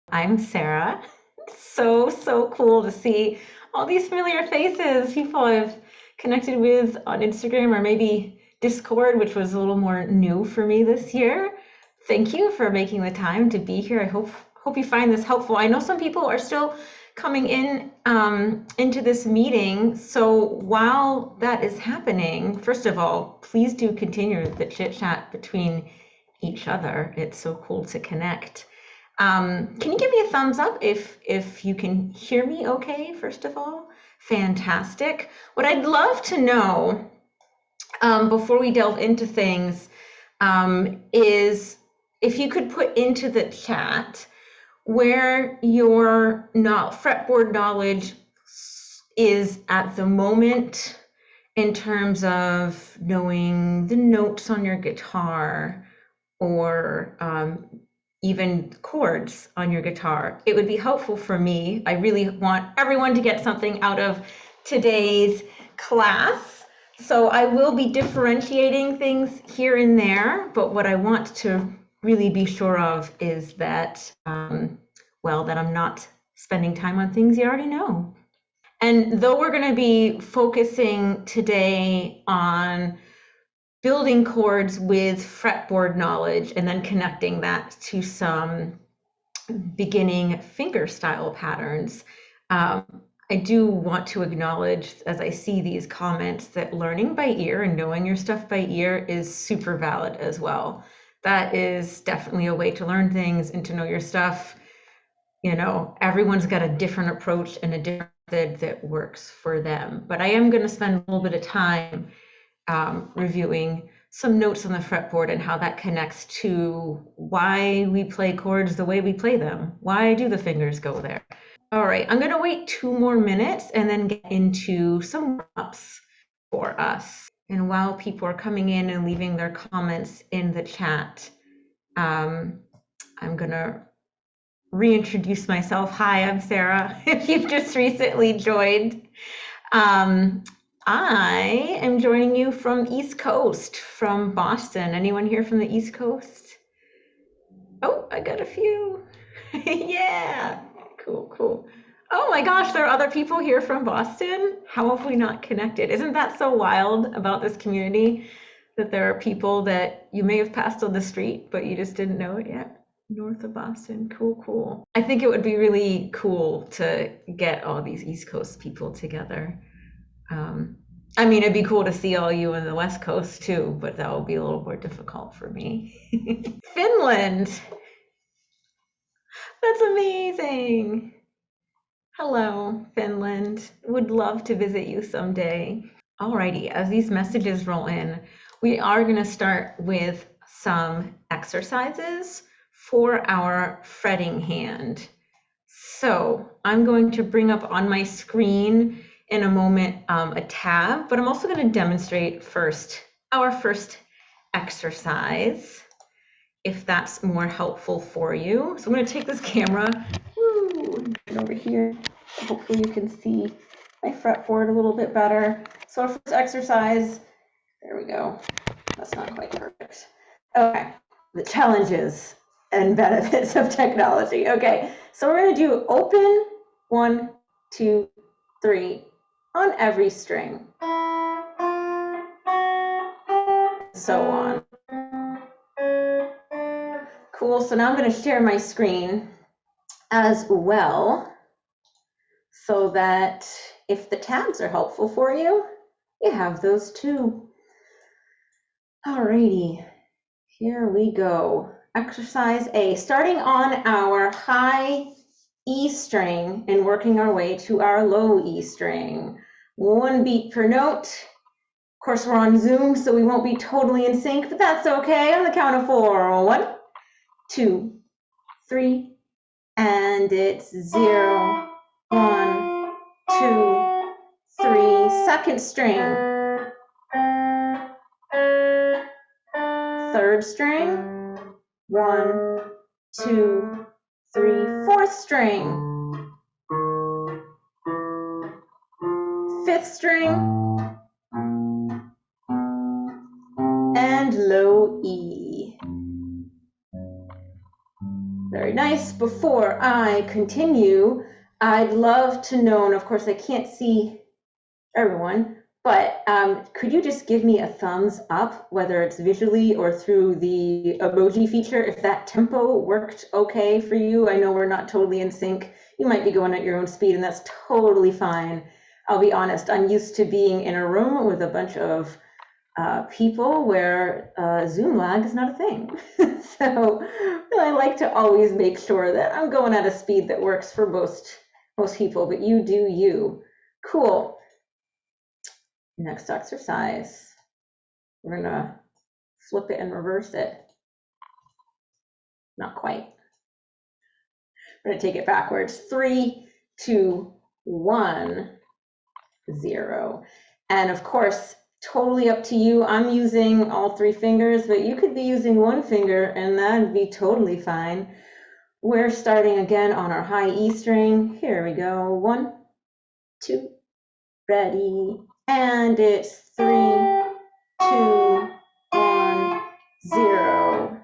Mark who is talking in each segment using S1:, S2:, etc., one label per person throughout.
S1: I'm Sarah. So cool to see all these familiar faces, people I've connected with on Instagram or maybe Discord, which was a little more new for me this year. Thank you for making the time to be here. I hope you find this helpful. I know some people are still coming in into this meeting. So while that is happening, first of all, please do continue the chit chat between each other. It's so cool to connect. Can you give me a thumbs up if you can hear me okay, first of all? Fantastic. What I'd love to know before we delve into things is if you could put into the chat where your fretboard knowledge is at the moment in terms of knowing the notes on your guitar or even chords on your guitar. It would be helpful for me. I really want everyone to get something out of today's class. So I will be differentiating things here and there, but what I want to really be sure of is that, that I'm not spending time on things you already know. And though we're going to be focusing today on building chords with fretboard knowledge and then connecting that to some beginning fingerstyle patterns, I do want to acknowledge, as I see these comments, that learning by ear and knowing your stuff by ear is super valid as well. That is definitely a way to learn things and to know your stuff. You know, everyone's got a different approach and a different method that works for them. But I am going to spend a little bit of time reviewing some notes on the fretboard and how that connects to why we play chords the way we play them. Why do the fingers go there? All right, I'm going to wait 2 more minutes and then get into some warm-ups for us. And while people are coming in and leaving their comments in the chat, I'm going to reintroduce myself. Hi, I'm Sarah. If you've just recently joined, I am joining you from East Coast, from Boston. Anyone here from the East Coast? Oh, I got a few. Yeah, cool. Oh my gosh, there are other people here from Boston. How have we not connected? Isn't that so wild about this community, that there are people that you may have passed on the street, but you just didn't know it yet? North of Boston. Cool. I think it would be really cool to get all these East Coast people together. I mean, it'd be cool to see all you in the West Coast too, but that will be a little more difficult for me. Finland. That's amazing. Hello, Finland. Would love to visit you someday. Alrighty, as these messages roll in, we are going to start with some exercises for our fretting hand. So I'm going to bring up on my screen in a moment a tab, but I'm also going to demonstrate first our first exercise, if that's more helpful for you. So I'm going to take this camera over here. Hopefully you can see my fretboard a little bit better. So our first exercise, there we go. That's not quite perfect. Okay, the challenges and benefits of technology. Okay, so we're going to do open 1, 2, 3 on every string. So on. Cool, so now I'm going to share my screen as well, so that if the tabs are helpful for you, you have those too. Alrighty, here we go. Exercise A, starting on our high E string and working our way to our low E string. 1 beat per note. Of course, we're on Zoom, so we won't be totally in sync, but that's okay. On the count of 4, 1, 2, 3, and it's 0, 1, 2, 3. Second string. Third string. 1, 2, 3. Fourth string. Fifth string. And low E. Very nice. Before I continue, I'd love to know, and of course I can't see everyone, but could you just give me a thumbs up, whether it's visually or through the emoji feature, if that tempo worked okay for you? I know we're not totally in sync. You might be going at your own speed, and that's totally fine. I'll be honest, I'm used to being in a room with a bunch of people where Zoom lag is not a thing. So I like to always make sure that I'm going at a speed that works for most people, but you do you. Cool. Next exercise, we're gonna flip it and reverse it. Not quite. We're gonna take it backwards. 3, 2, 1, 0. And of course, totally up to you. I'm using all 3 fingers, but you could be using 1 finger and that'd be totally fine. We're starting again on our high E string. Here we go. 1, 2, ready. And it's 3, 2, 1, 0.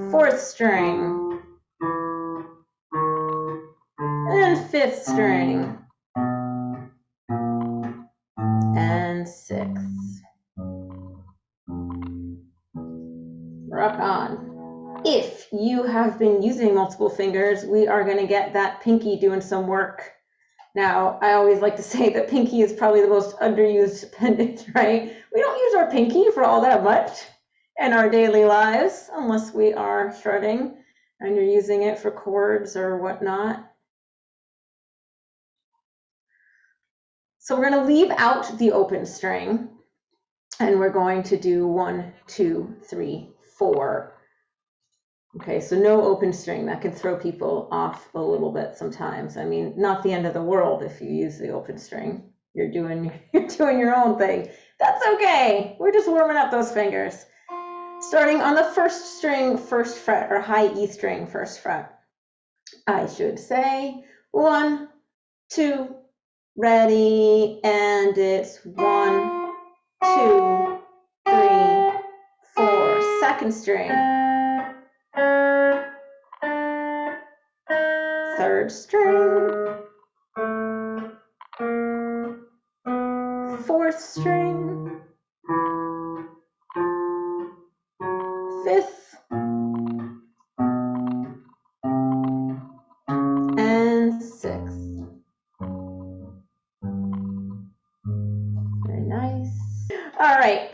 S1: Fourth string. And 5th string. And 6th. Rock on. If you have been using multiple fingers, we are going to get that pinky doing some work. Now, I always like to say that pinky is probably the most underused appendage, right? We don't use our pinky for all that much in our daily lives, unless we are shredding and you're using it for chords or whatnot. So we're going to leave out the open string, and we're going to do 1, 2, 3, 4. Okay, so no open string. That can throw people off a little bit sometimes. I mean, not the end of the world if you use the open string. You're doing your own thing. That's okay. We're just warming up those fingers. Starting on the 1st string, 1st fret, or high E string, 1st fret. I should say 1, 2, ready, and it's 1, 2, 3, 4. 2nd string. 3rd string, 4th string, 5th, and 6th. Very nice. All right.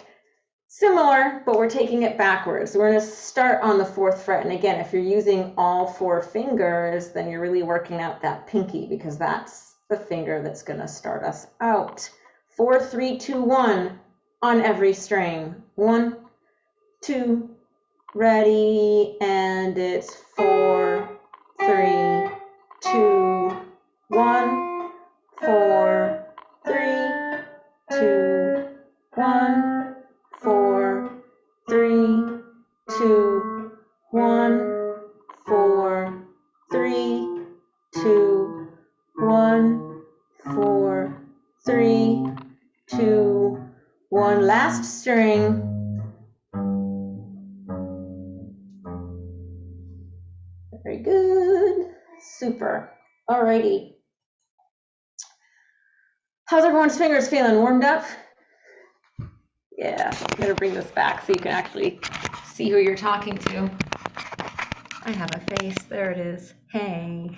S1: Similar, but we're taking it backwards. We're going to start on the 4th fret. And again, if you're using all 4 fingers, then you're really working out that pinky because that's the finger that's going to start us out. 4, 3, 2, 1 on every string. 1, 2, ready, and it's 4, 3, 2, 1, 4, 3, 2, 1. 4, 3, 2, 1, 4, 3, 2, 1, 4, 3, 2, 1. Last string. Very good. Super. Alrighty. How's everyone's fingers feeling? Warmed up? Yeah, I'm gonna bring this back so you can actually see who you're talking to. I have a face, there it is. Hey.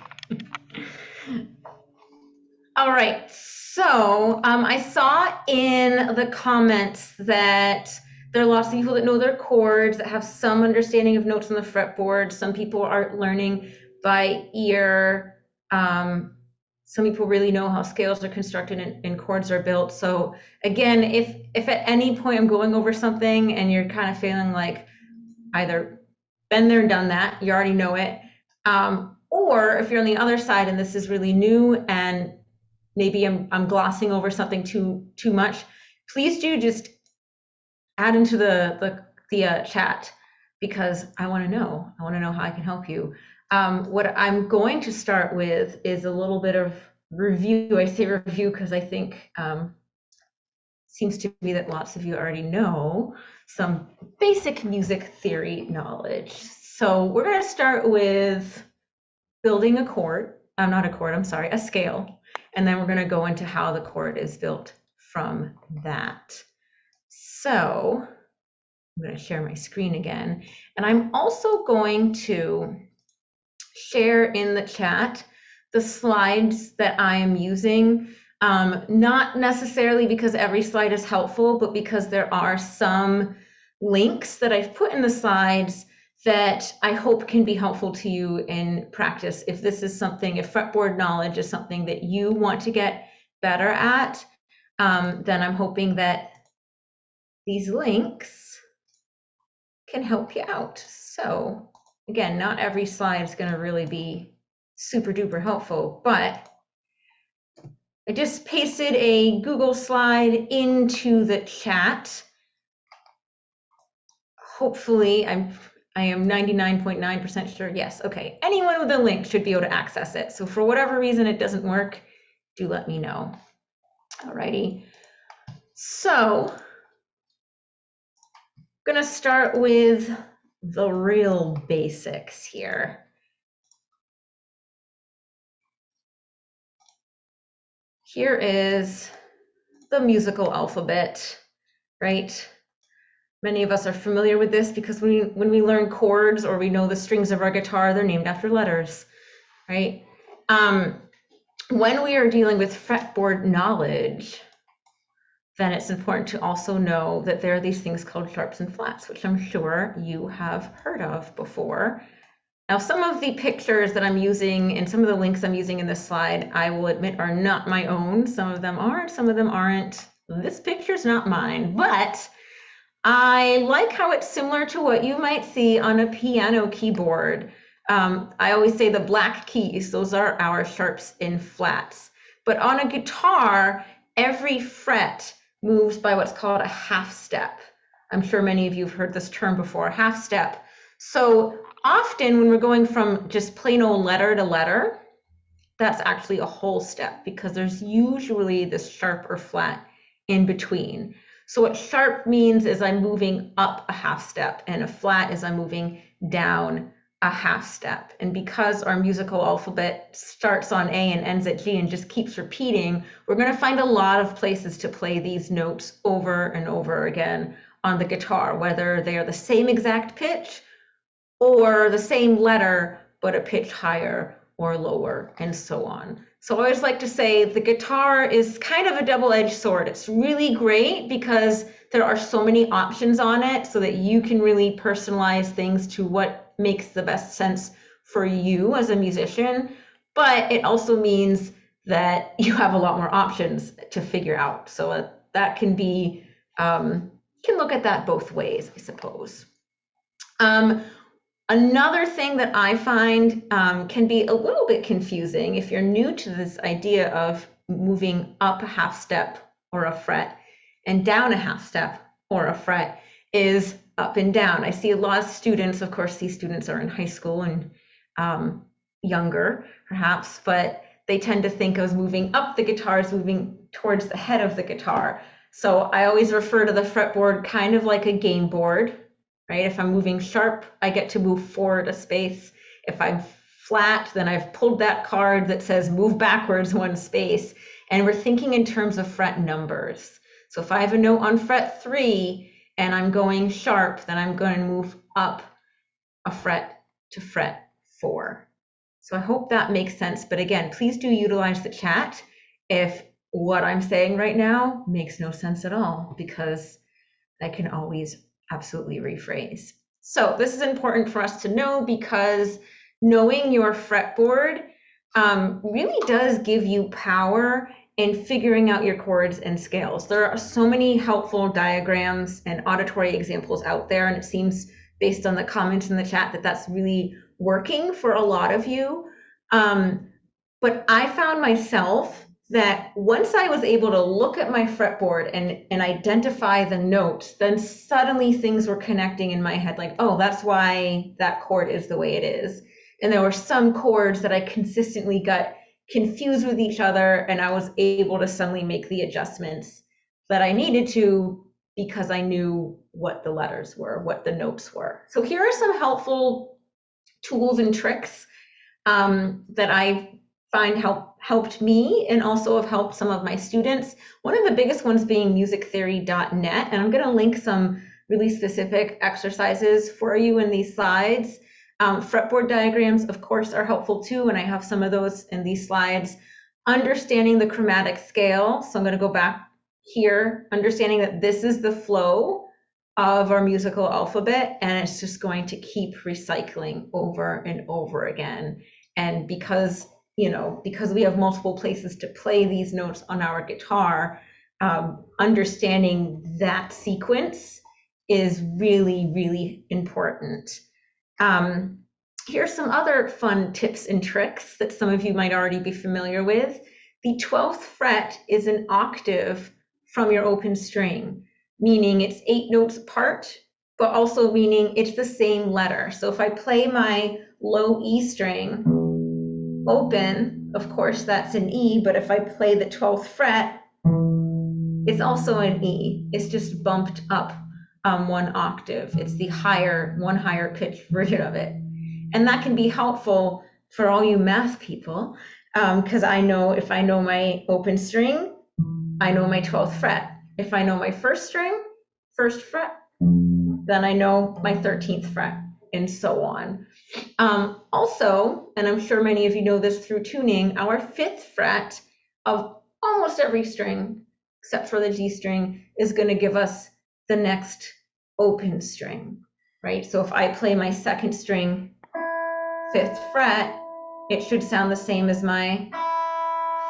S1: All right, so I saw in the comments that there are lots of people that know their chords, that have some understanding of notes on the fretboard. Some people are learning by ear. Some people really know how scales are constructed and chords are built. So again, if at any point I'm going over something and you're kind of feeling like either been there and done that, you already know it, or if you're on the other side and this is really new and maybe I'm glossing over something too much, please do just add into the chat because I want to know. I want to know how I can help you. What I'm going to start with is a little bit of review. I say review because I think seems to be that lots of you already know some basic music theory knowledge. So we're going to start with building a chord, not a chord, I'm sorry, a scale. And then we're going to go into how the chord is built from that. So I'm going to share my screen again. And I'm also going to share in the chat the slides that I am using. Not necessarily because every slide is helpful, but because there are some links that I've put in the slides that I hope can be helpful to you in practice. If this is something, if fretboard knowledge is something that you want to get better at, then I'm hoping that these links can help you out. So again, not every slide is going to really be super duper helpful, but I just pasted a Google slide into the chat. Hopefully, I am 99.9% sure. Yes, okay. Anyone with a link should be able to access it. So for whatever reason it doesn't work, do let me know. Alrighty. So I'm gonna start with the real basics here. Here is the musical alphabet, right? Many of us are familiar with this because when we learn chords or we know the strings of our guitar, they're named after letters, right? When we are dealing with fretboard knowledge, then it's important to also know that there are these things called sharps and flats, which I'm sure you have heard of before. Now, some of the pictures that I'm using and some of the links I'm using in this slide, I will admit are not my own. Some of them are, some of them aren't. This picture's not mine, but I like how it's similar to what you might see on a piano keyboard. I always say the black keys, those are our sharps and flats. But on a guitar, every fret moves by what's called a half step. I'm sure many of you have heard this term before, half step. So often when we're going from just plain old letter to letter, that's actually a whole step because there's usually this sharp or flat in between. So what sharp means is I'm moving up a half step, and a flat is I'm moving down a half step. And because our musical alphabet starts on A and ends at G and just keeps repeating, we're going to find a lot of places to play these notes over and over again on the guitar, whether they are the same exact pitch or the same letter, but a pitch higher or lower, and so on. So I always like to say the guitar is kind of a double-edged sword. It's really great because there are so many options on it so that you can really personalize things to what makes the best sense for you as a musician. But it also means that you have a lot more options to figure out. So that can be, you can look at that both ways, I suppose. Another thing that I find can be a little bit confusing if you're new to this idea of moving up a half step or a fret and down a half step or a fret is up and down. I see a lot of students, of course, these students are in high school and younger perhaps, but they tend to think of moving up the guitar as moving towards the head of the guitar. So I always refer to the fretboard kind of like a game board. Right? If I'm moving sharp, I get to move forward a space. If I'm flat, then I've pulled that card that says move backwards one space. And we're thinking in terms of fret numbers. So if I have a note on fret 3 and I'm going sharp, then I'm going to move up a fret to fret 4. So I hope that makes sense. But again, please do utilize the chat if what I'm saying right now makes no sense at all, because I can always absolutely rephrase. So this is important for us to know because knowing your fretboard really does give you power in figuring out your chords and scales. There are so many helpful diagrams and auditory examples out there, and it seems based on the comments in the chat that that's really working for a lot of you. But I found myself that once I was able to look at my fretboard and identify the notes, then suddenly things were connecting in my head, like, oh, that's why that chord is the way it is. And there were some chords that I consistently got confused with each other, and I was able to suddenly make the adjustments that I needed to because I knew what the letters were, what the notes were. So here are some helpful tools and tricks that I find helped me and also have helped some of my students. One of the biggest ones being musictheory.net, and I'm going to link some really specific exercises for you in these slides. Fretboard diagrams, of course, are helpful too, and I have some of those in these slides. Understanding the chromatic scale, so I'm going to go back here, understanding that this is the flow of our musical alphabet, and it's just going to keep recycling over and over again. And because we have multiple places to play these notes on our guitar, understanding that sequence is really, really important. Here's some other fun tips and tricks that some of you might already be familiar with. The 12th fret is an octave from your open string, meaning it's 8 notes apart, but also meaning it's the same letter. So if I play my low E string open, of course that's an E, but if I play the 12th fret, it's also an E. It's just bumped up 1 octave. It's the one higher pitched version of it. And that can be helpful for all you math people, because I know if I know my open string, I know my 12th fret. If I know my first string, first fret, then I know my 13th fret, and so on. Also, and I'm sure many of you know this through tuning, our 5th fret of almost every string, except for the G string, is going to give us the next open string, right? So if I play my 2nd string, 5th fret, it should sound the same as my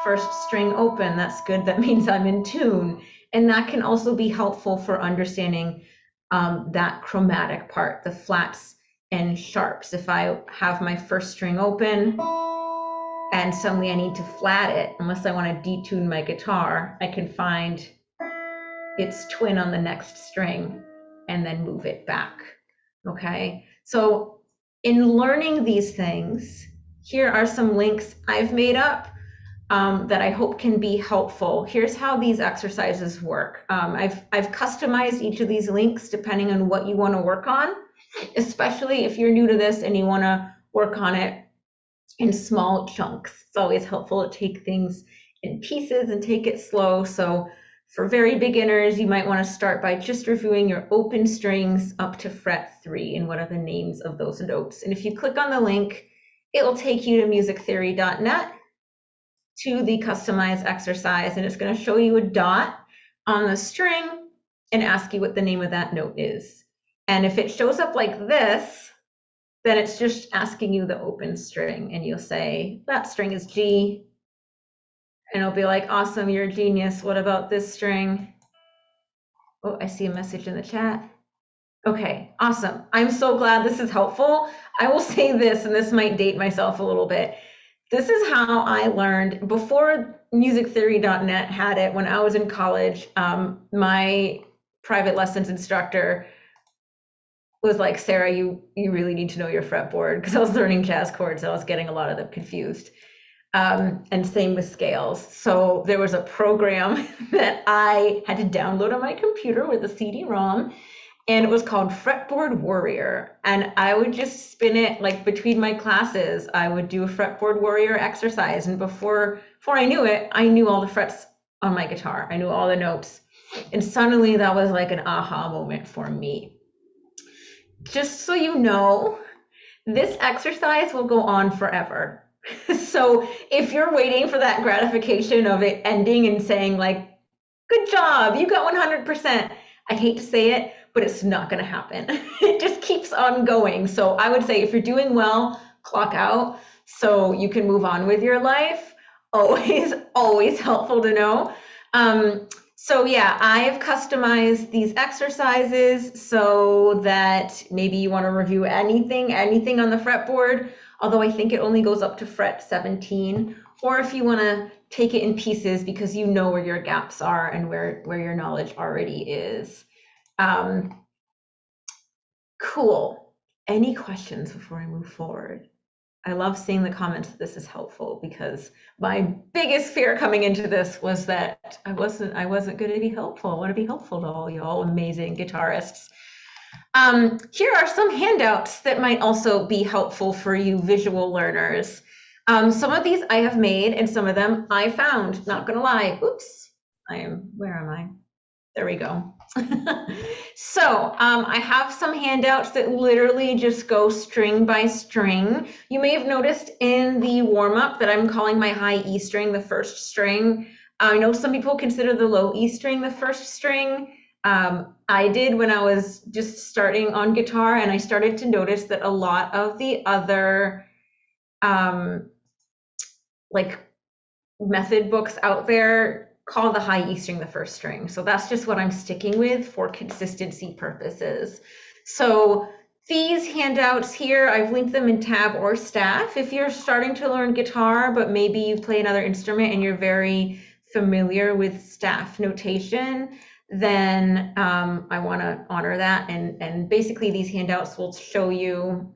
S1: 1st string open. That's good. That means I'm in tune. And that can also be helpful for understanding that chromatic part, the flats and sharps. If I have my 1st string open and suddenly I need to flat it, unless I want to detune my guitar, I can find its twin on the next string and then move it back. Okay, so in learning these things, here are some links I've made up that I hope can be helpful. Here's how these exercises work. I've customized each of these links depending on what you want to work on, especially if you're new to this and you want to work on it in small chunks. It's always helpful to take things in pieces and take it slow. So for very beginners, you might want to start by just reviewing your open strings up to fret 3 and what are the names of those notes. And if you click on the link, it'll take you to musictheory.net to the customized exercise, and it's going to show you a dot on the string and ask you what the name of that note is. And if it shows up like this, then it's just asking you the open string, and you'll say, that string is G, and it'll be like, awesome, you're a genius. What about this string? Oh, I see a message in the chat. Okay, awesome. I'm so glad this is helpful. I will say this, and this might date myself a little bit. This is how I learned before musictheory.net had it when I was in college. My private lessons instructor was like, Sarah, you really need to know your fretboard, because I was learning jazz chords and I was getting a lot of them confused. And same with scales. So there was a program that I had to download on my computer with a CD-ROM, and it was called Fretboard Warrior. And I would just spin it like between my classes. I would do a Fretboard Warrior exercise. And before I knew it, I knew all the frets on my guitar. I knew all the notes. And suddenly that was like an aha moment for me. Just so you know, this exercise will go on forever. So if you're waiting for that gratification of it ending and saying like, good job, you got 100%, I hate to say it, but it's not going to happen. It just keeps on going. So I would say if you're doing well, clock out so you can move on with your life. Always helpful to know. So yeah, I've customized these exercises so that maybe you want to review anything on the fretboard, although I think it only goes up to fret 17, or if you want to take it in pieces because you know where your gaps are and where your knowledge already is. Cool. Any questions before I move forward? I love seeing the comments that this is helpful, because my biggest fear coming into this was that I wasn't going to be helpful. I want to be helpful to all y'all amazing guitarists. Here are some handouts that might also be helpful for you visual learners. Some of these I have made, and some of them I found, not gonna lie. Oops, where am I? There we go. So I have some handouts that literally just go string by string. You may have noticed in the warm-up that I'm calling my high E string the first string. I know some people consider the low E string the first string. I did when I was just starting on guitar, and I started to notice that a lot of the other like method books out there call the high E string the first string. So that's just what I'm sticking with for consistency purposes. So these handouts here, I've linked them in tab or staff. If you're starting to learn guitar, but maybe you play another instrument and you're very familiar with staff notation, then I want to honor that. And basically these handouts will show you,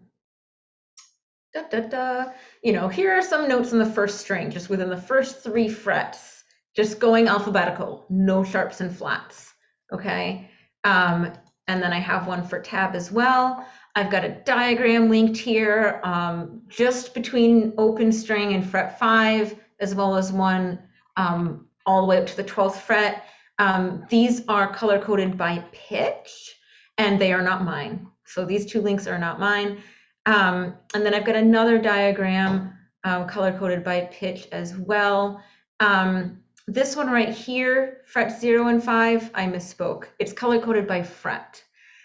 S1: you know, here are some notes on the first string, just within the first 3 frets. Just going alphabetical, no sharps and flats, okay? And then I have one for tab as well. I've got a diagram linked here, just between open string and fret 5, as well as one all the way up to the 12th fret. These are color-coded by pitch, and they are not mine. So these 2 links are not mine. And then I've got another diagram color-coded by pitch as well. This one right here, fret 0 and 5, I misspoke. It's color-coded by fret.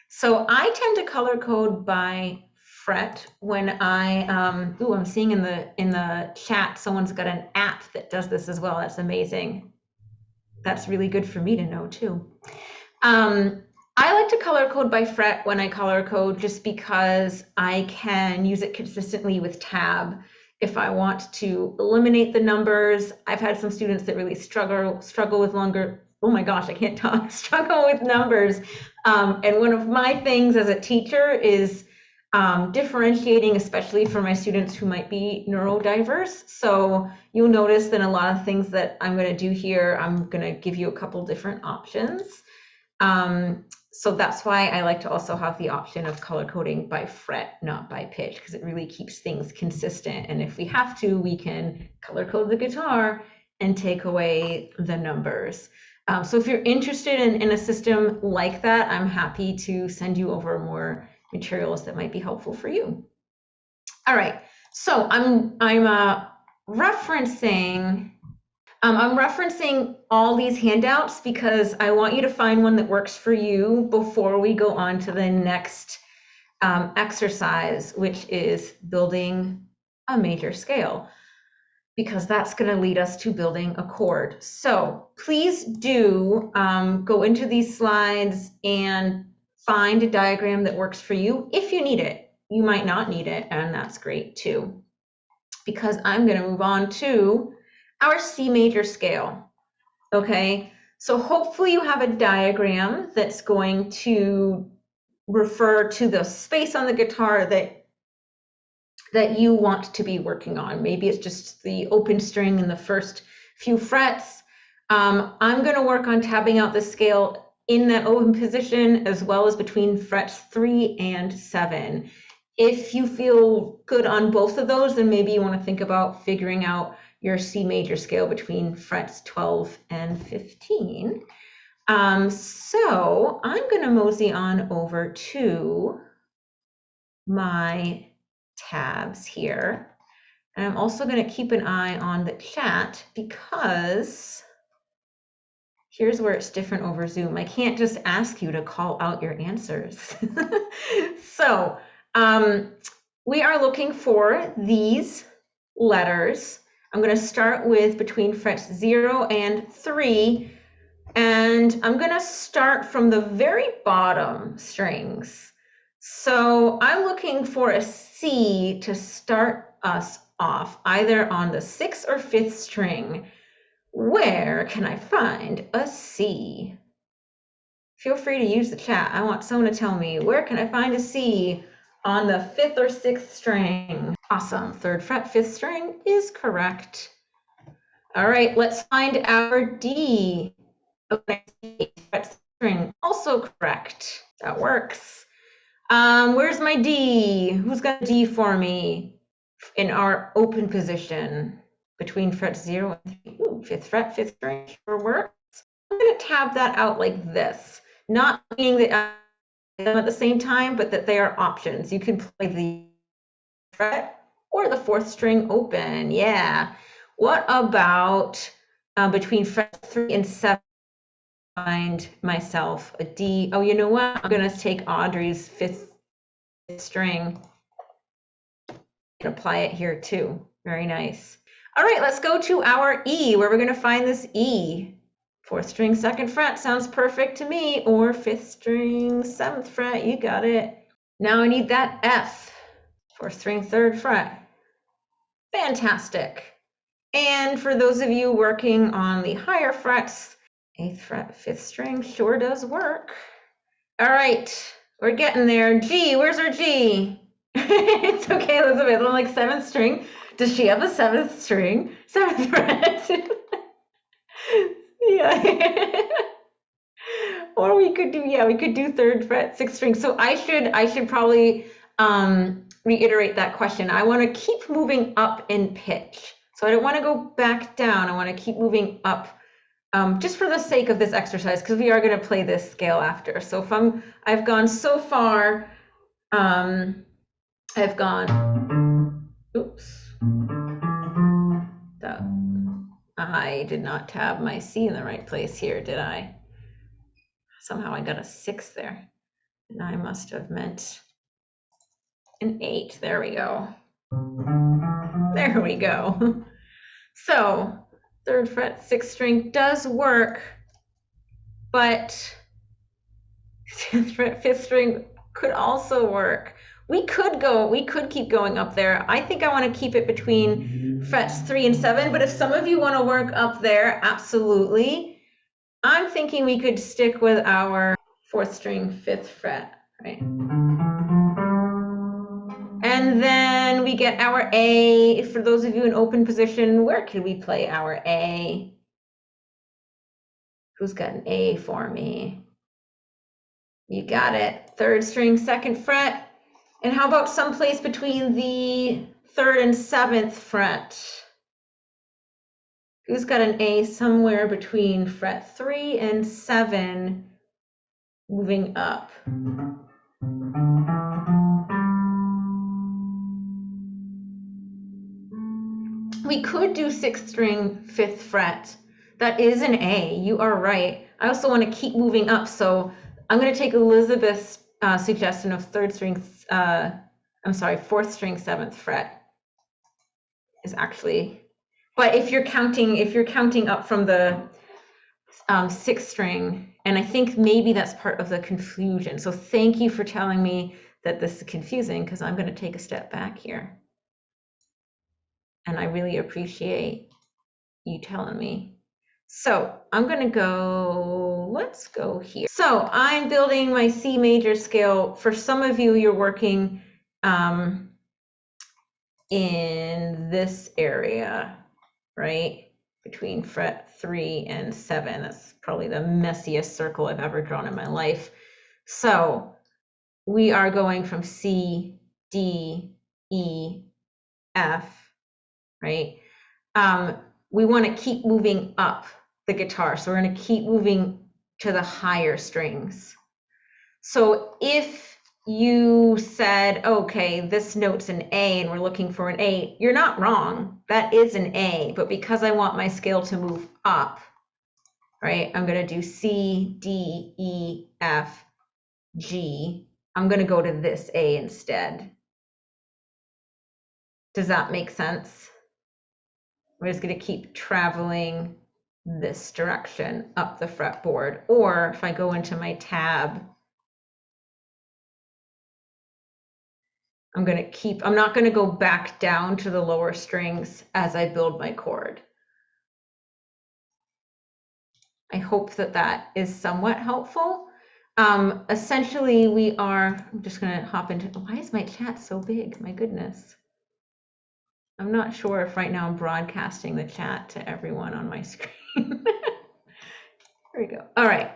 S1: So I tend to color code by fret when I, ooh, I'm seeing in the chat, someone's got an app that does this as well. That's amazing. That's really good for me to know too. I like to color code by fret when I color code, just because I can use it consistently with tab. If I want to eliminate the numbers, I've had some students that really struggle with longer, oh my gosh, I can't talk, struggle with numbers. And one of my things as a teacher is differentiating, especially for my students who might be neurodiverse. So you'll notice that a lot of things that I'm going to do here, I'm going to give you a couple different options. So that's why I like to also have the option of color coding by fret, not by pitch, because it really keeps things consistent. And if we have to, we can color code the guitar and take away the numbers. So if you're interested in a system like that, I'm happy to send you over more materials that might be helpful for you. All right, so I'm referencing all these handouts because I want you to find one that works for you before we go on to the next exercise, which is building a major scale, because that's going to lead us to building a chord. So please do go into these slides and find a diagram that works for you. If you need it, you might not need it, and that's great too, because I'm going to move on to our C major scale. Okay, so hopefully you have a diagram that's going to refer to the space on the guitar that you want to be working on. Maybe it's just the open string in the first few frets. I'm going to work on tabbing out the scale in that open position, as well as between frets 3 and 7. If you feel good on both of those, then maybe you want to think about figuring out your C major scale between frets 12 and 15. So I'm going to mosey on over to my tabs here. And I'm also going to keep an eye on the chat, because here's where it's different over Zoom. I can't just ask you to call out your answers. So we are looking for these letters. I'm going to start with between frets 0 and 3, and I'm going to start from the very bottom strings. So I'm looking for a C to start us off, either on the 6th or 5th string. Where can I find a C? Feel free to use the chat. I want someone to tell me, where can I find a C on the 5th or 6th string. Awesome. 3rd fret, 5th string is correct. All right, let's find our D. Okay, 8th fret string, also correct. That works. Where's my D? Who's got a D for me in our open position between fret 0 and 3? Ooh, 5th fret, 5th string sure works. I'm going to tab that out like this, not meaning that them at the same time, but that they are options. You can play the fret or the 4th string open. Yeah. What about between fret 3 and 7? Find myself a D. Oh, you know what? I'm going to take Audrey's 5th string and apply it here too. Very nice. All right, let's go to our E, where we're going to find this E. 4th string, 2nd fret sounds perfect to me, or 5th string, 7th fret, you got it. Now I need that F, 4th string, 3rd fret. Fantastic. And for those of you working on the higher frets, 8th fret, 5th string sure does work. All right, we're getting there. G, where's our G? It's okay, Elizabeth, I'm like 7th string. Does she have a 7th string? 7th fret. Yeah. Or we could do, yeah, we could do 3rd fret, 6th string. So I should probably reiterate that question. I want to keep moving up in pitch. So I don't want to go back down. I want to keep moving up just for the sake of this exercise, because we are going to play this scale after. So if I've gone so far, I've gone, oops. I did not tab my C in the right place here, did I? Somehow I got a 6 there. And I must have meant an 8. There we go. There we go. So 3rd fret, 6th string does work, but 10th fret, 5th string could also work. We could keep going up there. I think I want to keep it between frets 3 and 7, but if some of you want to work up there, absolutely. I'm thinking we could stick with our 4th string, 5th fret, right? And then we get our A. For those of you in open position, where can we play our A? Who's got an A for me? You got it. 3rd string, 2nd fret. And how about someplace between the 3rd and 7th fret? Who's got an A somewhere between fret 3 and 7, moving up? We could do 6th string, 5th fret. That is an A, you are right. I also want to keep moving up, so I'm going to take Elizabeth's suggestion of 4th string, 7th fret is actually, but if you're counting up from the 6th string, and I think maybe that's part of the confusion. So thank you for telling me that this is confusing, because I'm going to take a step back here. And I really appreciate you telling me. So I'm going to go, let's go here. So I'm building my C major scale. For some of you, you're working in this area, right? Between fret 3 and 7. That's probably the messiest circle I've ever drawn in my life. So we are going from C, D, E, F, right? We want to keep moving up the guitar. So we're going to keep moving to the higher strings. So if you said, okay, this note's an A and we're looking for an A, you're not wrong. That is an A, but because I want my scale to move up, right, I'm going to do C, D, E, F, G. I'm going to go to this A instead. Does that make sense? We're just going to keep traveling this direction up the fretboard. Or if I go into my tab, I'm not going to go back down to the lower strings as I build my chord. I hope that that is somewhat helpful. Essentially we are, I'm just gonna hop into, why is my chat so big? My goodness. I'm not sure if right now I'm broadcasting the chat to everyone on my screen. Here we go. All right.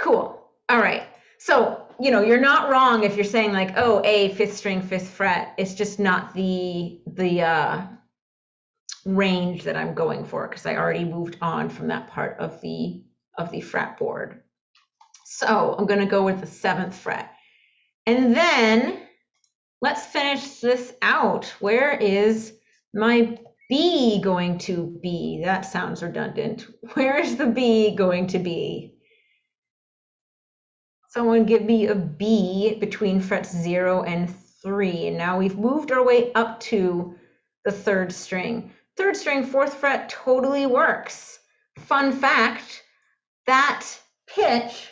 S1: Cool. All right. So, you're not wrong if you're saying like, oh, A, fifth string, fifth fret. It's just not the range that I'm going for because I already moved on from that part of the fretboard. So I'm going to go with the 7th fret. And then let's finish this out. Where is my B going to be? That sounds redundant. Where is the B going to be? Someone give me a B between frets 0 and 3. And now we've moved our way up to the 3rd string. 3rd string, 4th fret totally works. Fun fact, that pitch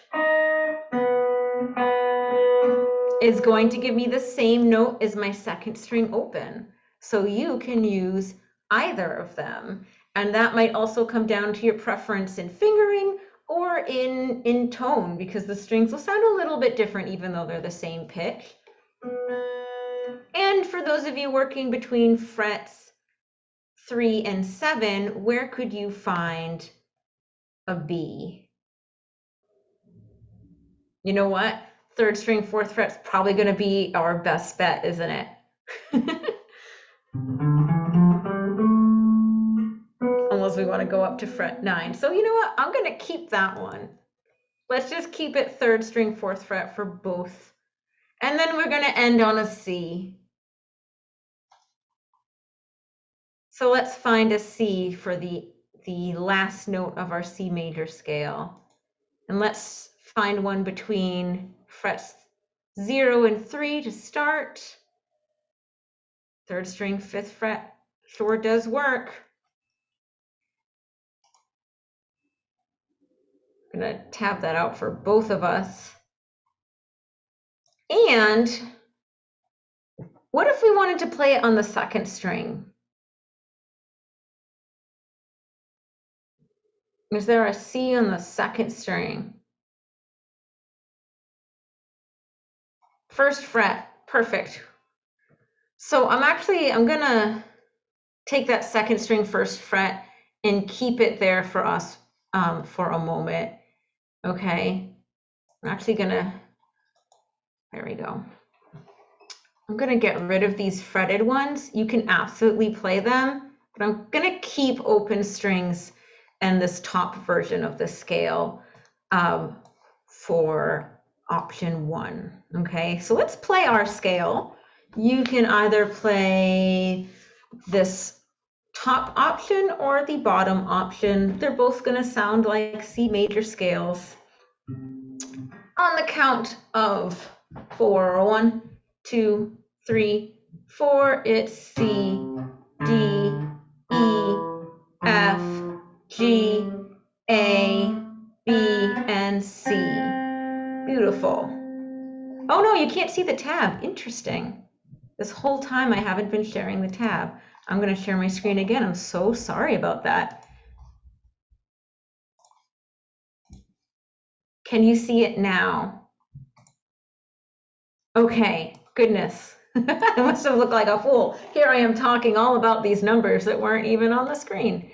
S1: is going to give me the same note as my 2nd string open. So you can use either of them. And that might also come down to your preference in fingering or in tone, because the strings will sound a little bit different even though they're the same pitch. And for those of you working between frets 3 and 7, where could you find a B? You know what? 3rd string, 4th fret's probably going to be our best bet, isn't it? Unless we want to go up to fret 9. So you know what? I'm going to keep that one. Let's just keep it 3rd string, 4th fret for both. And then we're going to end on a C. So let's find a C for the last note of our C major scale. And let's find one between frets 0 and 3 to start. 3rd string, 5th fret sure does work. I'm going to tab that out for both of us. And what if we wanted to play it on the 2nd string? Is there a C on the 2nd string? 1st fret, perfect. So I'm gonna take that 2nd string 1st fret and keep it there for us for a moment. Okay, I'm actually gonna, there we go. I'm gonna get rid of these fretted ones. You can absolutely play them, but I'm gonna keep open strings and this top version of the scale for option 1. Okay, so let's play our scale. You can either play this top option or the bottom option. They're both going to sound like C major scales. On the count of 4, 1, 2, 3, 4, it's C, D, E, F, G, A, B, and C. Beautiful. Oh no, you can't see the tab. Interesting. This whole time I haven't been sharing the tab. I'm going to share my screen again. I'm so sorry about that. Can you see it now? Okay, goodness. I must have looked like a fool. Here I am talking all about these numbers that weren't even on the screen.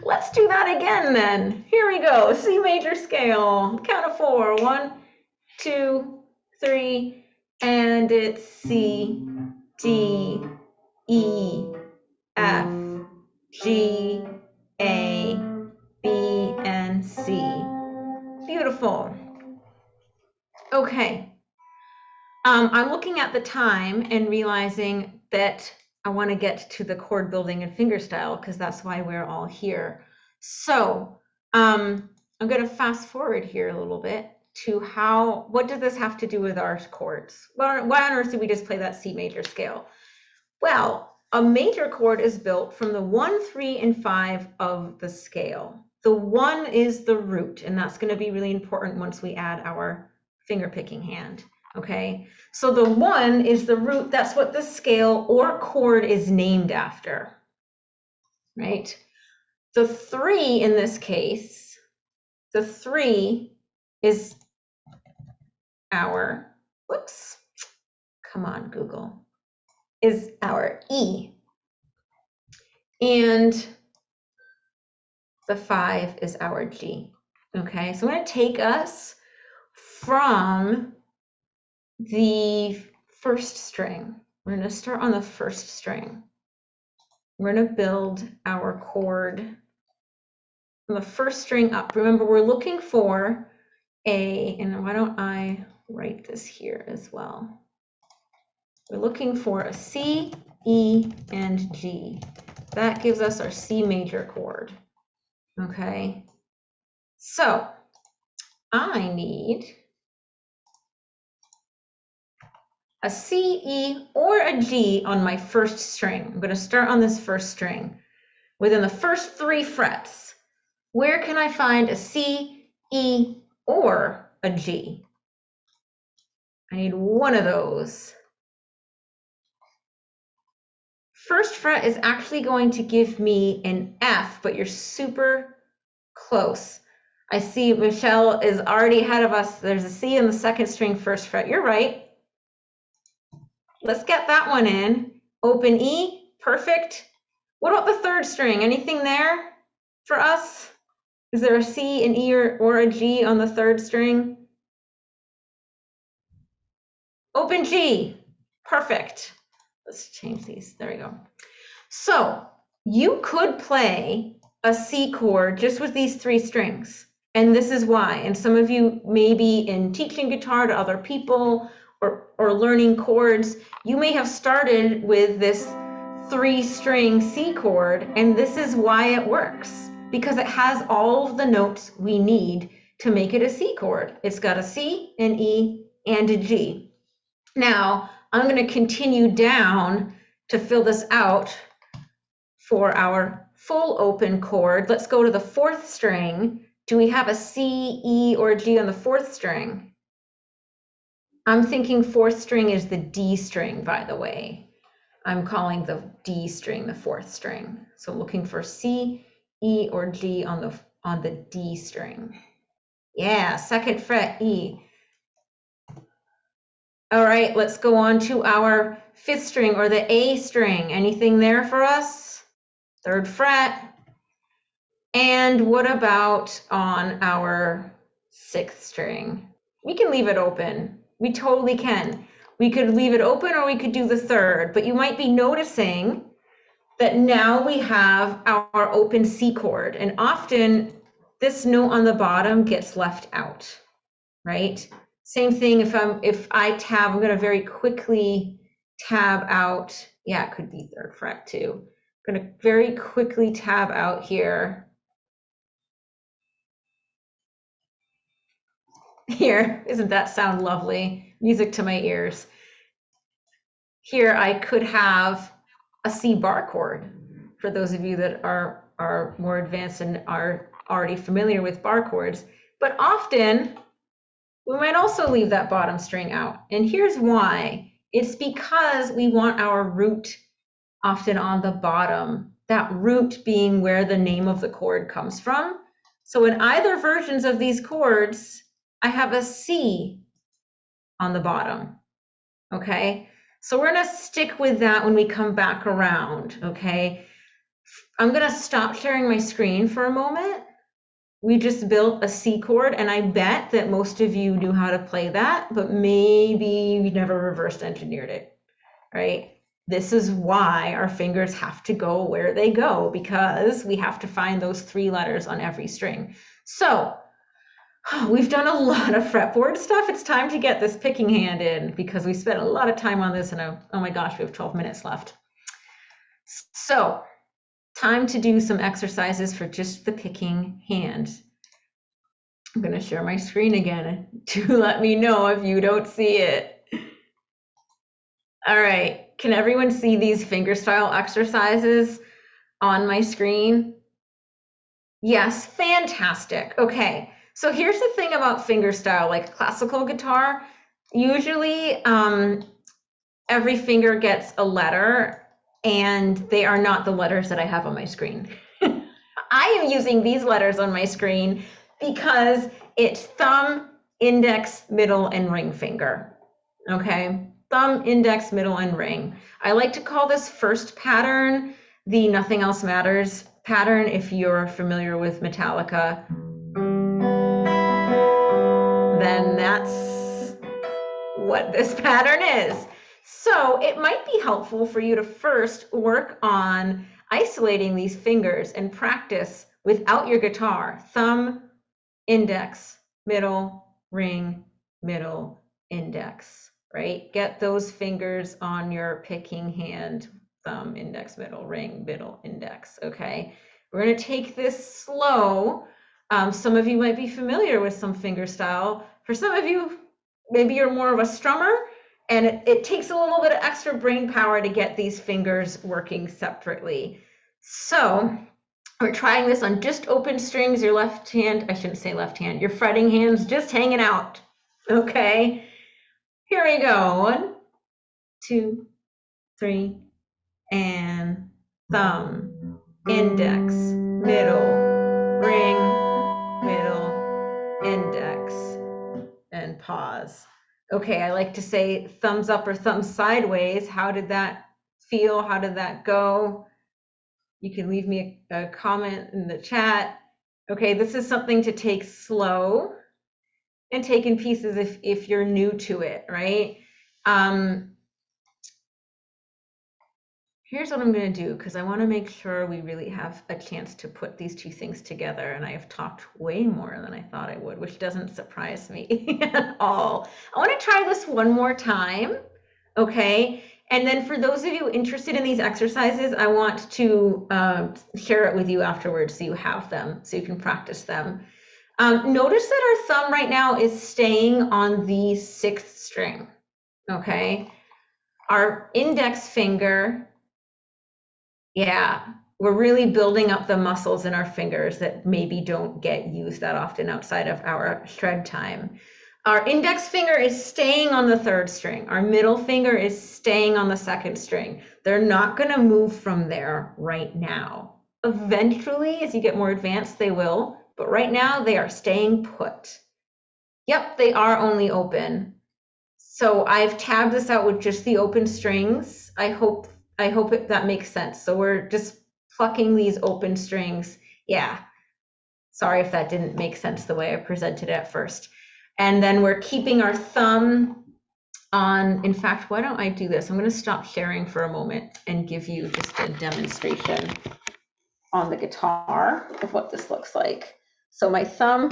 S1: Let's do that again then. Here we go. C major scale. Count of 4. 1, 2, 3, and it's C, D, E, F, G, A, B, and C. Beautiful. Okay. I'm looking at the time and realizing that I want to get to the chord building and fingerstyle because that's why we're all here. So I'm going to fast forward here a little bit to what does this have to do with our chords? Why on earth did we just play that C major scale? Well, a major chord is built from the 1, 3, and 5 of the scale. The 1 is the root, and that's going to be really important once we add our finger picking hand. Okay, so the 1 is the root. That's what the scale or chord is named after, right? The 3 in this case the 3 is our, whoops, come on, Google, is our E. And the 5 is our G. Okay, so I'm going to take us from the first string. We're going to start on the first string. We're going to build our chord from the first string up. Remember, we're looking for a, and why don't I write this here as well? We're looking for a C, E, and G. That gives us our C major chord. Okay, so I need a C, E, or a G on my first string. I'm going to start on this first string. Within the first 3 frets, where can I find a C, E, or a G? I need one of those. First fret is actually going to give me an F, but you're super close. I see Michelle is already ahead of us. There's a C in the second string, first fret. You're right. Let's get that one in. Open E, perfect. What about the third string? Anything there for us? Is there a C, an E, or a G on the third string? Open G, perfect. Let's change these, there we go. So you could play a C chord just with these 3 strings. And this is why. And some of you may be in teaching guitar to other people or learning chords. You may have started with this 3-string C chord, and this is why it works, because it has all of the notes we need to make it a C chord. It's got a C, an E, and a G. Now, I'm going to continue down to fill this out for our full open chord. Let's go to the 4th string. Do we have a C, E, or G on the 4th string? I'm thinking 4th string is the D string, by the way. I'm calling the D string the 4th string. So looking for C, E, or G on the D string. Yeah, 2nd fret E. All right, let's go on to our 5th string, or the A string. Anything there for us? 3rd fret. And what about on our 6th string? We can leave it open. We totally can. We could leave it open, or we could do the 3rd, but you might be noticing that now we have our open C chord, and often this note on the bottom gets left out, right? Same thing if I tab, I'm going to very quickly tab out. Yeah, it could be 3rd fret too. I'm going to very quickly tab out here. Here, isn't that sound lovely? Music to my ears. Here I could have a C bar chord. For those of you that are more advanced and are already familiar with bar chords, but often we might also leave that bottom string out. And here's why. It's because we want our root often on the bottom, that root being where the name of the chord comes from. So in either versions of these chords, I have a C on the bottom, okay? So we're gonna stick with that when we come back around, okay? I'm gonna stop sharing my screen for a moment. We just built a C chord, and I bet that most of you knew how to play that, but maybe you never reverse engineered it, right? This is why our fingers have to go where they go, because we have to find those 3 letters on every string. So we've done a lot of fretboard stuff. It's time to get this picking hand in, because we spent a lot of time on this, and oh my gosh, we have 12 minutes left. So time to do some exercises for just the picking hand. I'm going to share my screen again to let me know if you don't see it. All right, can everyone see these fingerstyle exercises on my screen? Yes, fantastic. Okay, so here's the thing about fingerstyle, like classical guitar, usually every finger gets a letter, and they are not the letters that I have on my screen. I am using these letters on my screen because it's thumb, index, middle, and ring finger. Okay, thumb, index, middle, and ring. I like to call this first pattern the Nothing Else Matters pattern if you're familiar with Metallica. Then that's what this pattern is. So it might be helpful for you to first work on isolating these fingers and practice without your guitar. Thumb, index, middle, ring, middle, index, right? Get those fingers on your picking hand, thumb, index, middle, ring, middle, index, okay? We're gonna take this slow. Some of you might be familiar with some fingerstyle. For some of you, maybe you're more of a strummer, and it takes a little bit of extra brain power to get these fingers working separately. So we're trying this on just open strings, your left hand, I shouldn't say left hand, your fretting hands just hanging out, okay? Here we go, 1, 2, 3, and thumb, index, middle, ring, middle, index, and pause. Okay, I like to say thumbs up or thumbs sideways. How did that feel? How did that go? You can leave me a comment in the chat. Okay, this is something to take slow and take in pieces if you're new to it, right? Here's what I'm going to do, because I want to make sure we really have a chance to put these two things together, and I have talked way more than I thought I would, which doesn't surprise me at all. I want to try this one more time, okay? And then for those of you interested in these exercises, I want to share it with you afterwards so you have them, so you can practice them. Notice that our thumb right now is staying on the 6th string, okay? Our index finger, yeah, we're really building up the muscles in our fingers that maybe don't get used that often outside of our shred time. Our index finger is staying on the 3rd string. Our middle finger is staying on the 2nd string. They're not going to move from there right now. Eventually, as you get more advanced, they will, but right now they are staying put. Yep, they are only open. So I've tabbed this out with just the open strings. I hope that makes sense. So we're just plucking these open strings. Yeah, sorry if that didn't make sense the way I presented it at first. And then we're keeping our thumb on, in fact, why don't I do this? I'm going to stop sharing for a moment and give you just a demonstration on the guitar of what this looks like. So my thumb,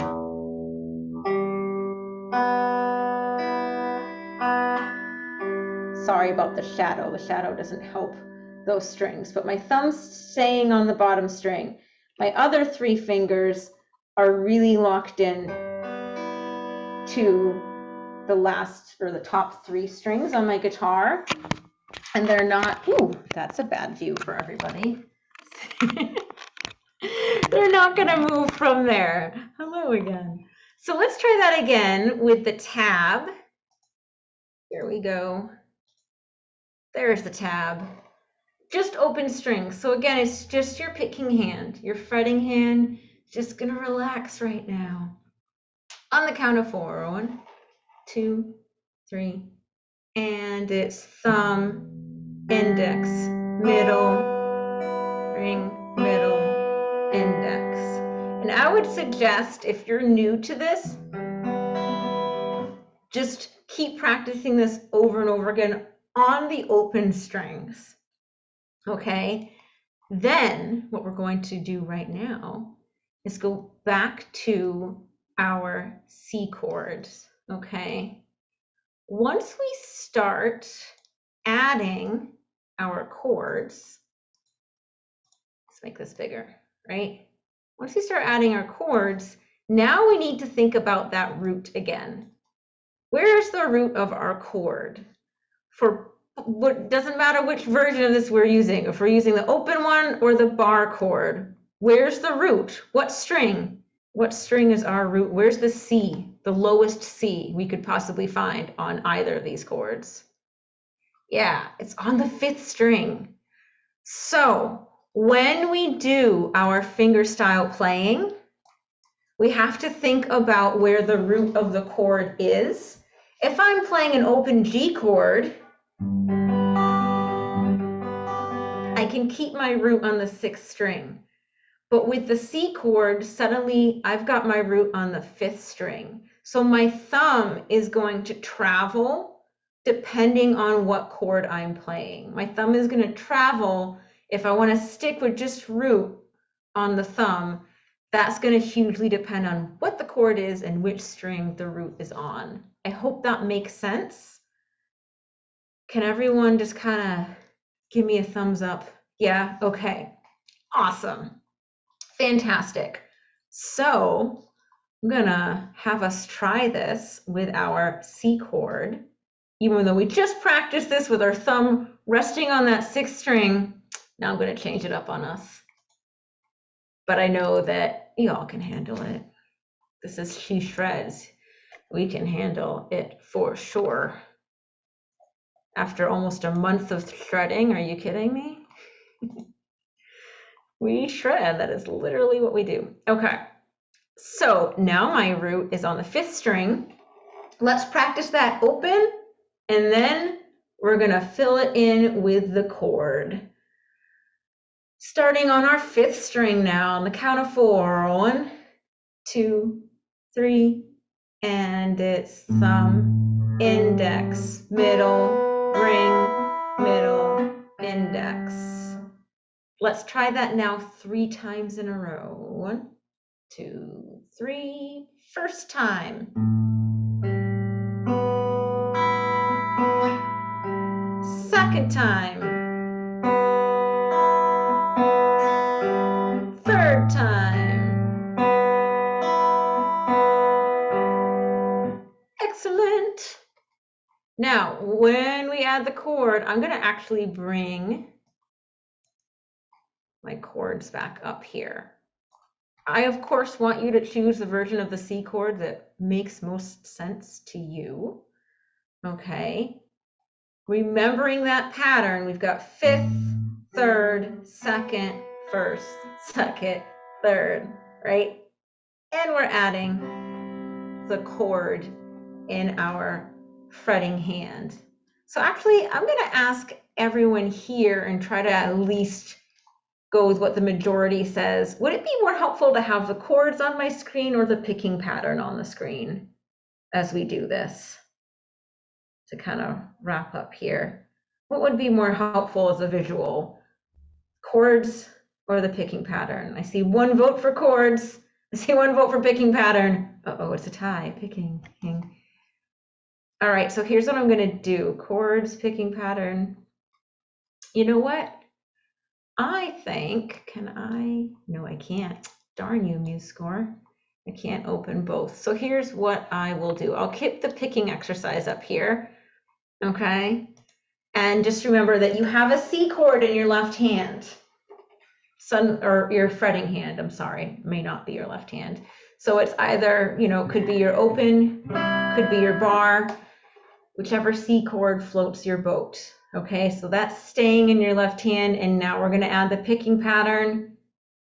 S1: sorry about the shadow doesn't help those strings, but my thumb's staying on the bottom string. My other 3 fingers are really locked in to the last or the top 3 strings on my guitar, and they're not, ooh, that's a bad view for everybody. They're not gonna move from there. Hello again. So let's try that again with the tab. Here we go. There's the tab. Just open strings. So again, it's just your picking hand, your fretting hand, just gonna relax right now. On the count of 4, 1, 2, 3, and it's thumb, index, middle, ring, middle, index. And I would suggest, if you're new to this, just keep practicing this over and over again on the open strings. Okay, then what we're going to do right now is go back to our C chords, okay? Once we start adding our chords, let's make this bigger, right? Once we start adding our chords, now we need to think about that root again. Where's the root of our chord? For what doesn't matter which version of this we're using, if we're using the open one or the bar chord, where's the root? What string? What string is our root? Where's the C, the lowest C we could possibly find on either of these chords? Yeah, it's on the 5th string. So when we do our fingerstyle playing, we have to think about where the root of the chord is. If I'm playing an open G chord, I can keep my root on the 6th string. But with the C chord, suddenly I've got my root on the 5th string. So my thumb is going to travel depending on what chord I'm playing. My thumb is going to travel. If I want to stick with just root on the thumb, that's going to hugely depend on what the chord is and which string the root is on. I hope that makes sense. Can everyone just kind of give me a thumbs up? Yeah, okay, awesome. Fantastic. So I'm gonna have us try this with our C chord. Even though we just practiced this with our thumb resting on that 6th string, now I'm gonna change it up on us. But I know that y'all can handle it. This is She Shreds. We can handle it for sure. After almost a month of shredding, are you kidding me? We shred, that is literally what we do. Okay. So now my root is on the 5th string. Let's practice that open, and then we're gonna fill it in with the chord. Starting on our 5th string now, on the count of 4. 1, 2, 3, and it's thumb, index, middle, ring, middle, index. Let's try that now 3 times in a row. 1, 2, 3. First time. Second time. Third time. Excellent. Now, when we add the chord, I'm going to actually bring my chords back up here. I, of course, want you to choose the version of the C chord that makes most sense to you. Okay. Remembering that pattern, we've got 5th, 3rd, 2nd, 1st, 2nd, 3rd, right? And we're adding the chord in our fretting hand. So actually, I'm going to ask everyone here and try to at least go with what the majority says. Would it be more helpful to have the chords on my screen or the picking pattern on the screen as we do this? To kind of wrap up here. What would be more helpful as a visual? Chords or the picking pattern? I see 1 vote for chords. I see 1 vote for picking pattern. Uh-oh, it's a tie. Picking. All right, so here's what I'm going to do. Chords, picking pattern. You know what? I think, can I? No, I can't. Darn you, MuseScore. I can't open both. So here's what I will do. I'll keep the picking exercise up here. Okay. And just remember that you have a C chord in your left hand. Or your fretting hand, I'm sorry, may not be your left hand. So it's either, could be your open, could be your bar, whichever C chord floats your boat. Okay, so that's staying in your left hand, and now we're going to add the picking pattern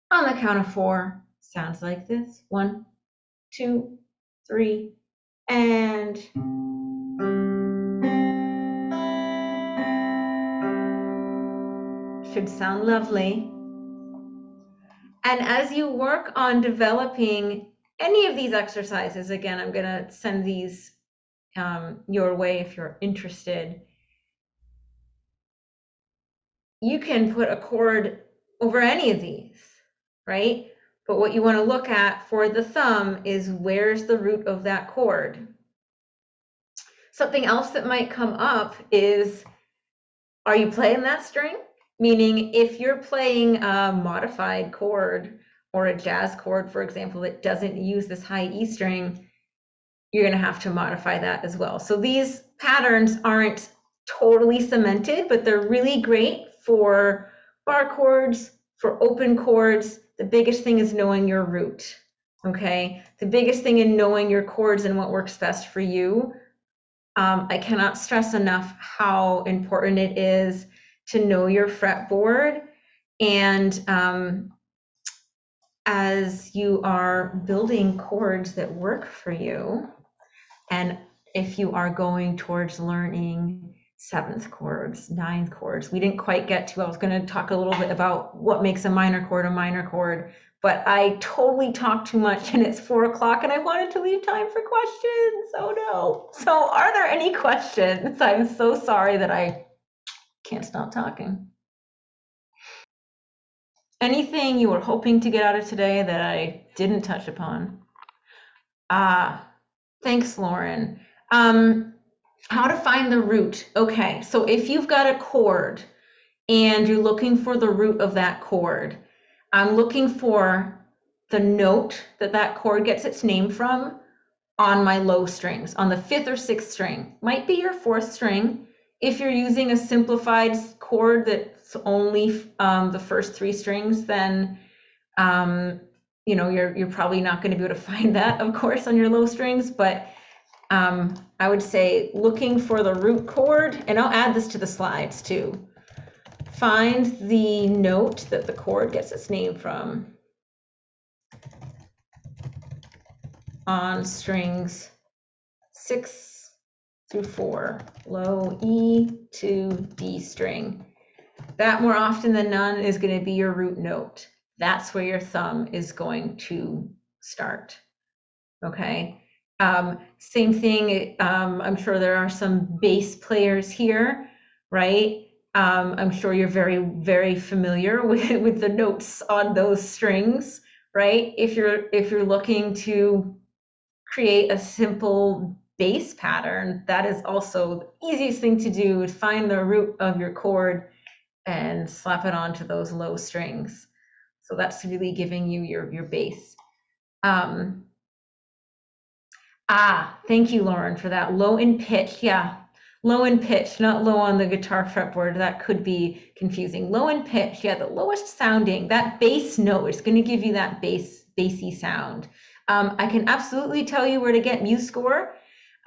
S1: on the count of 4. Sounds like this. 1, 2, 3, and should sound lovely. And as you work on developing any of these exercises, again, I'm going to send these your way if you're interested. You can put a chord over any of these, right? But what you want to look at for the thumb is where's the root of that chord. Something else that might come up is, are you playing that string? Meaning if you're playing a modified chord or a jazz chord, for example, that doesn't use this high E string, you're going to have to modify that as well. So these patterns aren't totally cemented, but they're really great for bar chords, for open chords. The biggest thing is knowing your root, okay? The biggest thing in knowing your chords and what works best for you. I cannot stress enough how important it is to know your fretboard and as you are building chords that work for you, and if you are going towards learning seventh chords, ninth chords, we didn't quite get to, I was going to talk a little bit about what makes a minor chord, but I totally talked too much and it's 4 o'clock and I wanted to leave time for questions. Oh no. So are there any questions? I'm so sorry that I can't stop talking. Anything you were hoping to get out of today that I didn't touch upon? Thanks, Lauren. How to find the root. Okay, so if you've got a chord and you're looking for the root of that chord, I'm looking for the note that that chord gets its name from on my low strings, on the 5th or 6th string. Might be your 4th string. If you're using a simplified chord that's only the first 3 strings, then you know, you're probably not going to be able to find that, of course, on your low strings, but I would say looking for the root chord, and I'll add this to the slides too. Find the note that the chord gets its name from on strings 6 through 4, low E to D string. That more often than none is going to be your root note. That's where your thumb is going to start. Okay. Same thing. I'm sure there are some bass players here, right? I'm sure you're very, very familiar with the notes on those strings, right? If you're looking to create a simple bass pattern, that is also the easiest thing to do, is find the root of your chord and slap it onto those low strings. So that's really giving you your bass. Thank you, Lauren, for that. Low in pitch, yeah. Low in pitch, not low on the guitar fretboard. That could be confusing. Low in pitch, yeah, the lowest sounding, that bass note is going to give you that bassy sound. I can absolutely tell you where to get MuseScore.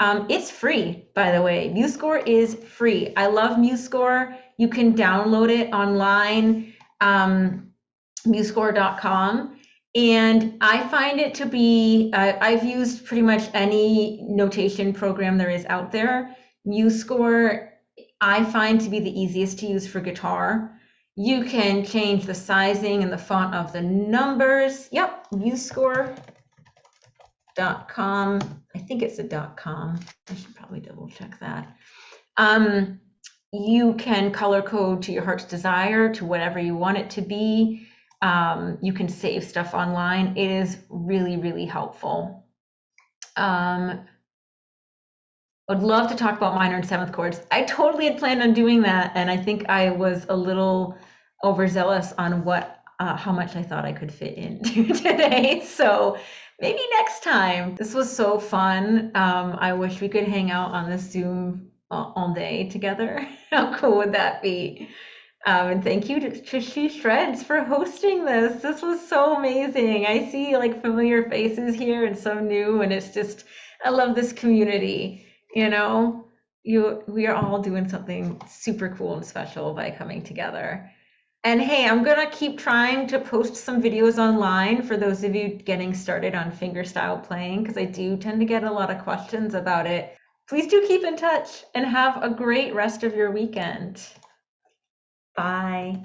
S1: It's free, by the way. MuseScore is free. I love MuseScore. You can download it online, musescore.com. And I find it to be, I've used pretty much any notation program there is out there. MuseScore, I find to be the easiest to use for guitar. You can change the sizing and the font of the numbers. Yep, musescore.com. I think it's a .com. I should probably double check that. You can color code to your heart's desire, to whatever you want it to be. You can save stuff online. It is really, really helpful. I'd love to talk about minor and 7th chords. I totally had planned on doing that, and I think I was a little overzealous on how much I thought I could fit into today. So maybe next time. This was so fun. I wish we could hang out on this Zoom all day together. How cool would that be? And thank you to She Shreds for hosting this. This was so amazing. I see like familiar faces here and some new, and it's just, I love this community. You know, we are all doing something super cool and special by coming together. And hey, I'm gonna keep trying to post some videos online for those of you getting started on fingerstyle playing, because I do tend to get a lot of questions about it. Please do keep in touch and have a great rest of your weekend. Bye.